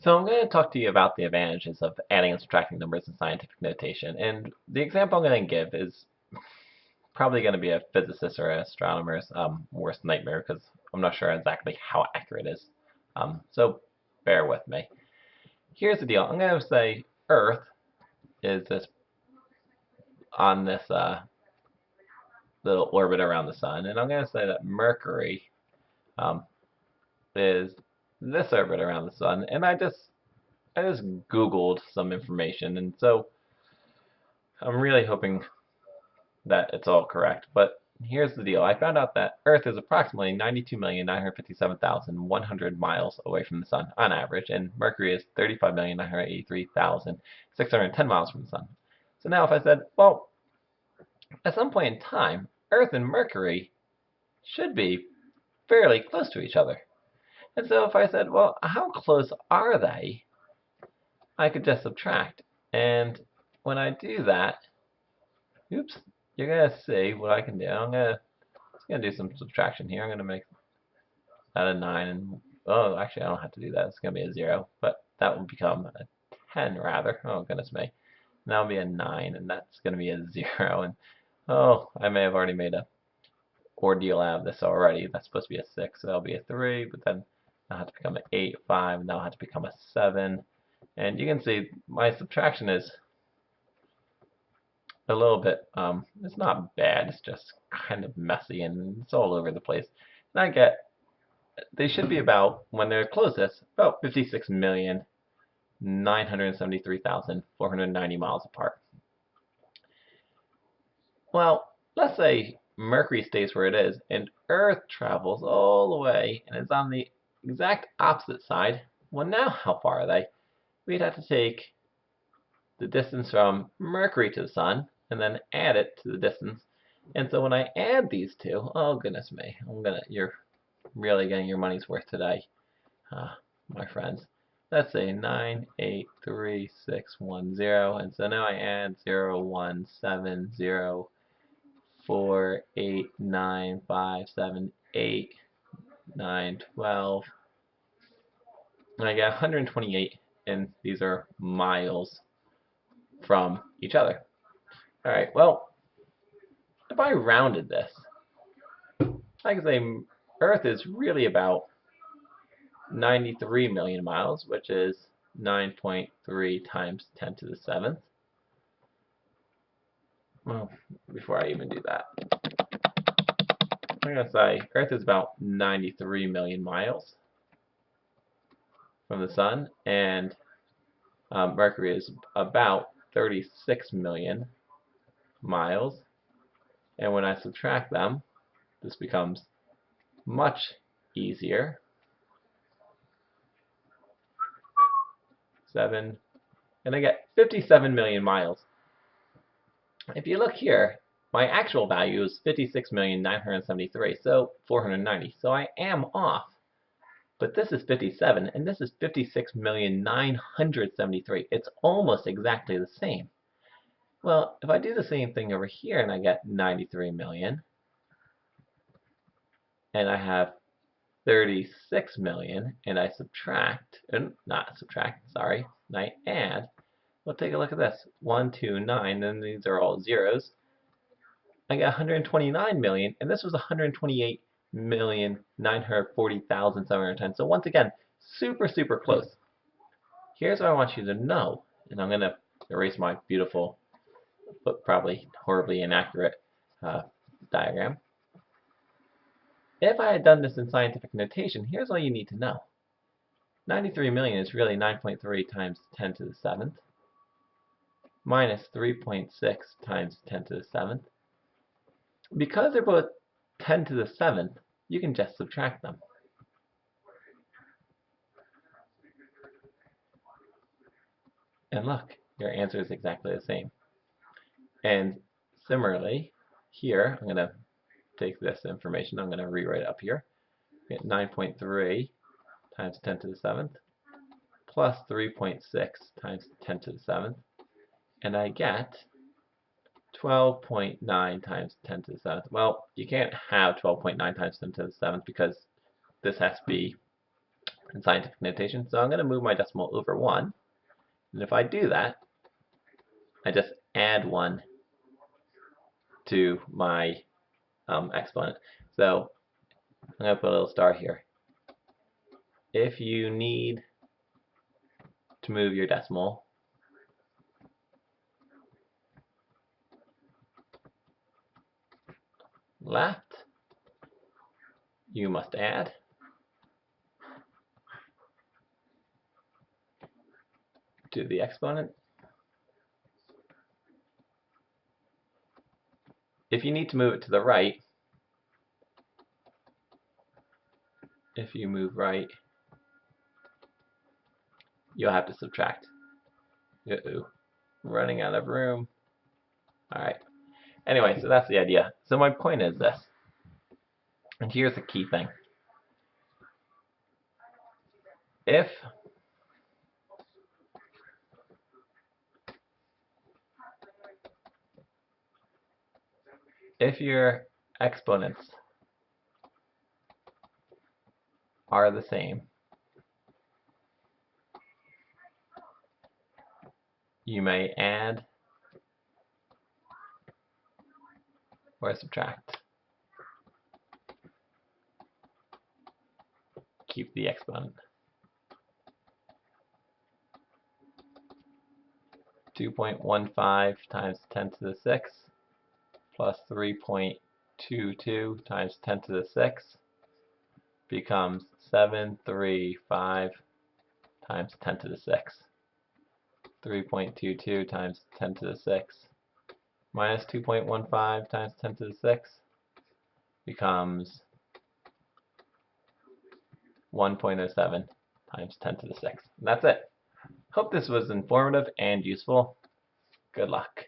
So I'm going to talk to you about the advantages of adding and subtracting numbers in scientific notation. And the example I'm going to give is probably going to be a physicist or an astronomer's worst nightmare because I'm not sure exactly how accurate it is. So bear with me. Here's the deal. I'm going to say Earth is this on this little orbit around the sun, and I'm going to say that Mercury um, is this orbit around the sun, and I just Googled some information, and so I'm really hoping that it's all correct. But here's the deal. I found out that Earth is approximately 92,957,100 miles away from the Sun on average, and Mercury is 35,983,610 miles from the Sun. So now if I said, well, at some point in time, Earth and Mercury should be fairly close to each other. And so if I said, well, how close are they? I could just subtract. And when I do that, oops, you're going to see what I can do. I'm gonna do some subtraction here. I'm gonna make that a 9, and oh, actually I don't have to do that. It's gonna be a 0, but that will become a 10 rather. Oh goodness me. That'll be a 9, and that's gonna be a 0, and oh, I may have already made a ordeal out of this already. That's supposed to be a 6, so that'll be a 3, but then that'll have to become an 8, 5, and that'll have to become a 7. And you can see my subtraction is a little bit, it's not bad, it's just kind of messy and it's all over the place. And I get, they should be about, when they're closest, about 56,973,490 miles apart. Well, let's say Mercury stays where it is and Earth travels all the way and is on the exact opposite side. Well, now how far are they? We'd have to take the distance from Mercury to the Sun and then add it to the distance. And so when I add these two, oh goodness me, you're really getting your money's worth today, my friends. Let's say 983,610, and so now I add 0, 1, 7, 0, 4, 8, 9, 5, 7, 8, 9, 12, and I get 128, and these are miles from each other. All right, well, if I rounded this, I could say Earth is really about 93 million miles, which is 9.3 times 10 to the 7th. Well, before I even do that, I'm going to say Earth is about 93 million miles from the Sun, and Mercury is about 36 million miles. And when I subtract them, this becomes much easier. 7, and I get 57 million miles. If you look here, my actual value is 56,973,490, so 490. So I am off. But this is 57, and this is 56,973,000. It's almost exactly the same. Well, if I do the same thing over here and I get 93 million, and I have 36 million, and I subtract, and not subtract, sorry, and I add, well, take a look at this. 1, 2, 9, and these are all zeros. I got 129 million, and this was 128,940,710. So once again, super, super close. Here's what I want you to know, and I'm going to erase my beautiful, but probably horribly inaccurate diagram. If I had done this in scientific notation, here's all you need to know. 93 million is really 9.3 times 10 to the 7th, minus 3.6 times 10 to the 7th. Because they're both 10 to the 7th, you can just subtract them. And look, your answer is exactly the same. And similarly, here, I'm going to take this information, I'm going to rewrite it up here. Get 9.3 times 10 to the 7th plus 3.6 times 10 to the 7th, and I get 12.9 times 10 to the 7th. Well, you can't have 12.9 times 10 to the 7th because this has to be in scientific notation. So I'm going to move my decimal over 1. And if I do that, I just add 1 to my exponent. So I'm going to put a little star here. If you need to move your decimal left, you must add to the exponent. If you need to move it to the right, if you move right, you'll have to subtract. Uh-oh, running out of room. Alright. Anyway, so that's the idea. So my point is this, and here's the key thing. If your exponents are the same, you may add or subtract. Keep the exponent. 2.15 times 10 to the 6 plus 3.22 times 10 to the 6 becomes 735 times 10 to the 6. 3.22 times 10 to the 6 minus 2.15 times 10 to the 6 becomes 1.07 times 10 to the 6. And that's it. Hope this was informative and useful. Good luck.